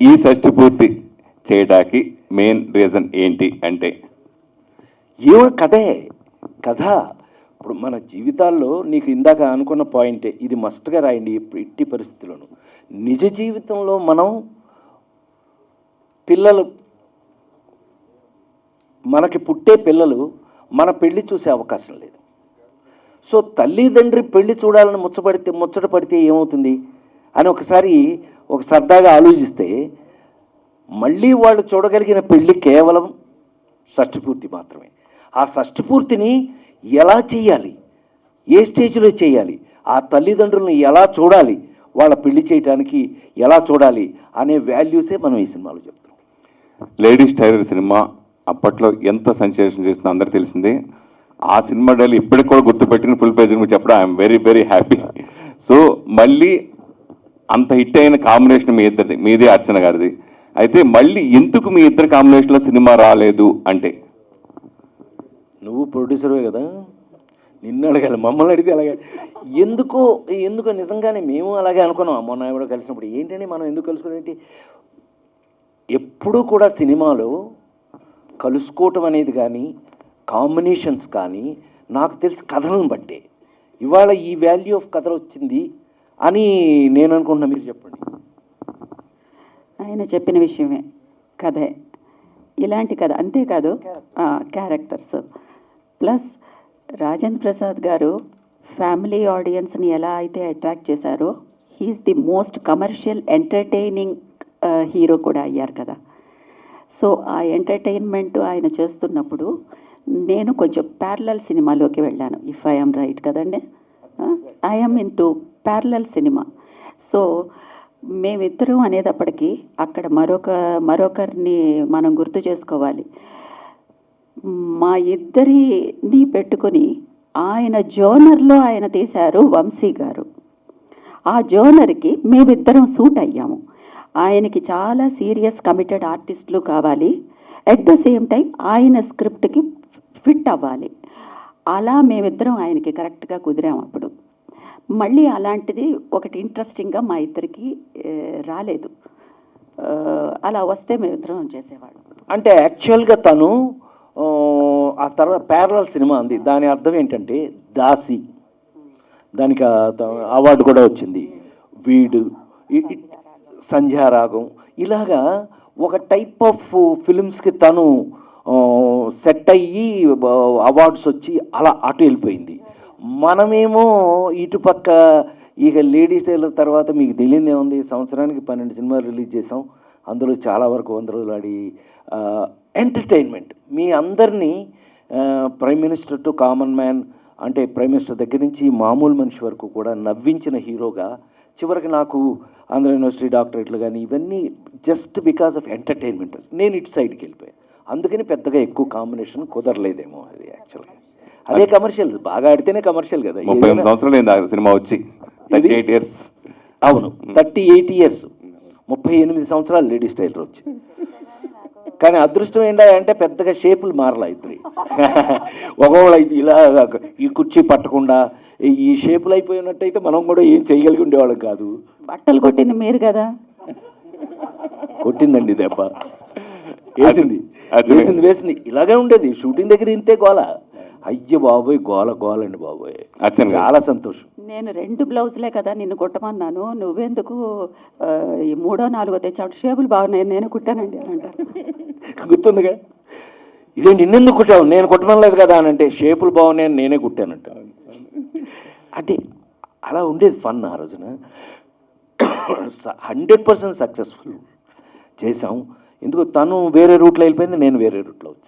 ఈ షష్టి పూర్తి చేయడానికి మెయిన్ రీజన్ ఏంటి అంటే? ఏమో కథే కథ. ఇప్పుడు మన జీవితాల్లో నీకు ఇందాక అనుకున్న పాయింటే, ఇది మస్ట్గా రాయండి ఎట్టి పరిస్థితుల్లోనూ. నిజ జీవితంలో మనం పిల్లలు, మనకి పుట్టే పిల్లలు మన పెళ్లి చూసే అవకాశం లేదు. సో తల్లిదండ్రి పెళ్లి చూడాలని ముచ్చట పడితే ఏమవుతుంది అని ఒకసారి ఒక సరదాగా ఆలోచిస్తే, మళ్ళీ వాళ్ళు చూడగలిగిన పెళ్లి కేవలం షష్ఠిపూర్తి మాత్రమే. ఆ షష్ఠిపూర్తిని ఎలా చేయాలి, ఏ స్టేజ్లో చేయాలి, ఆ తల్లిదండ్రులను ఎలా చూడాలి, వాళ్ళ పెళ్లి చేయడానికి ఎలా చూడాలి అనే వాల్యూసే మనం ఈ సినిమాలో చెప్తాం. లేడీస్ టైలర్ సినిమా అప్పట్లో ఎంత సెన్సేషన్ చేస్తుందో అందరికీ తెలిసిందే. ఆ సినిమా డైలీ ఇప్పటికి కూడా గుర్తుపెట్టిన ఫుల్ పేజ్ చెప్పడం I'm very very happy. So మళ్ళీ అంత హిట్ అయిన కాంబినేషన్ మీ ఇద్దరిది, మీదే అర్చన గారిది. అయితే మళ్ళీ ఎందుకు మీ ఇద్దరు కాంబినేషన్లో సినిమా రాలేదు అంటే? నువ్వు ప్రొడ్యూసర్వే కదా, నిన్ను అడగాలి, మమ్మల్ని అడిగితే అలాగే. ఎందుకో నిజంగానే మేము అలాగే అనుకున్నాం. మొన్న ఎవడో కలిసినప్పుడు ఏంటని మనం ఎందుకు కలుసుకునేంటి, ఎప్పుడూ కూడా సినిమాలో కలుసుకోవటం అనేది కానీ కాంబినేషన్స్ కానీ నాకు తెలిసి కథలను బట్టే ఇవాళ ఈ వాల్యూ ఆఫ్ కథలు వచ్చింది అని నేను అనుకుంటున్నా. మీరు చెప్పండి. ఆయన చెప్పిన విషయమే, కథే, ఇలాంటి కథ. అంతేకాదు క్యారెక్టర్స్ ప్లస్ రాజేంద్ర ప్రసాద్ గారు ఫ్యామిలీ ఆడియన్స్ని ఎలా అయితే అట్రాక్ట్ చేశారో, he is the most commercial entertaining hero కూడా అయ్యారు కదా. సో ఆ ఎంటర్టైన్మెంట్ ఆయన చేస్తున్నప్పుడు నేను కొంచెం ప్యారలల్ సినిమాలోకి వెళ్ళాను, ఇఫ్ ఐఎమ్ రైట్ కదండి. I'm in to parallel cinema. So మేమిద్దరం అనేటప్పటికీ అక్కడ మరొకరిని మనం గుర్తు చేసుకోవాలి. మా ఇద్దరిని పెట్టుకొని ఆయన జోనర్లో ఆయన తీశారు వంశీ గారు. ఆ జోనర్కి మేమిద్దరం సూట్ అయ్యాము. ఆయనకి చాలా సీరియస్ కమిటెడ్ ఆర్టిస్టులు కావాలి, ఎట్ ద సేమ్ టైం ఆయన స్క్రిప్ట్కి ఫిట్ అవ్వాలి. అలా మేమిద్దరం ఆయనకి కరెక్ట్గా కుదిరాము. అప్పుడు మళ్ళీ అలాంటిది ఒకటి ఇంట్రెస్టింగ్గా మా ఇద్దరికి రాలేదు. అలా వస్తే మేమిద్దరం చేసేవాళ్ళం. అంటే యాక్చువల్గా తను ఆ తర్వాత ప్యారలల్ సినిమా ఉంది, దాని అర్థం ఏంటంటే దాసి, దానికి అవార్డు కూడా వచ్చింది. వీడు, సంధ్యారాగం, ఇలాగా ఒక టైప్ ఆఫ్ ఫిలిమ్స్కి తను సెట్ అయ్యి అవార్డ్స్ వచ్చి అలా అటు వెళ్ళిపోయింది. మనమేమో ఇటుపక్క ఇక లేడీస్ టైలర్ తర్వాత మీకు తెలియదే ఉంది, సంవత్సరానికి 12 సినిమాలు రిలీజ్ చేసాం. అందులో చాలా వరకు 100 రోజులు ఆడి ఎంటర్టైన్మెంట్ మీ అందరినీ prime minister to common man, అంటే ప్రైమ్ మినిస్టర్ దగ్గర నుంచి మామూలు మనిషి వరకు కూడా నవ్వించిన హీరోగా చివరికి నాకు ఆంధ్ర యూనివర్సిటీ డాక్టరేట్లు కానీ ఇవన్నీ జస్ట్ బికాస్ ఆఫ్ ఎంటర్టైన్మెంట్. నేను ఇటు సైడ్కి వెళ్ళిపోయాను. అందుకని పెద్దగా ఎక్కువ కాంబినేషన్ కుదరలేదేమో. అది యాక్చువల్గా అదే కమర్షియల్, బాగా ఆడితేనే కమర్షియల్ కదా. 38 సంవత్సరాలు సినిమా వచ్చి 38 years. అవును, 38 years, 38 సంవత్సరాలు లేడీస్ టైలర్ వచ్చి. కానీ అదృష్టం ఏంటంటే పెద్దగా షేపులు మారలా ఇద్దరు. ఒకవేళ ఇది ఇలా ఈ కుర్చీ పట్టకుండా ఈ షేపులు అయిపోయినట్టయితే మనం కూడా ఏం చేయగలిగి ఉండేవాళ్ళం కాదు. బట్టలు కొట్టింది మీరు కదా. కొట్టిందండి దెబ్బ, వేసింది. ఇలాగే ఉండేది షూటింగ్ దగ్గర, ఇంతే గోల. అయ్య బాబోయ్, గోల అండి బాబోయ్. చాలా సంతోషం. నేను 2 బ్లౌజులే కదా నిన్ను కుట్టమన్నాను, నువ్వెందుకు 3వ 4వ తెచ్చావు, షేపులు బాగున్నాయి, నేను కుట్టానండి అని అంటారు. గుర్తుందిగా, ఇదే నిన్నెందుకు కుట్టావు, నేను కుట్టమనలేదు కదా అని అంటే షేపులు బాగున్నాయని నేనే కుట్టానంట. అంటే అలా ఉండేది ఫన్ ఆ రోజున. 100% సక్సెస్ఫుల్ చేసాం. ఎందుకు తను వేరే రూట్లో వెళ్ళిపోయింది, నేను వేరే రూట్లో వచ్చి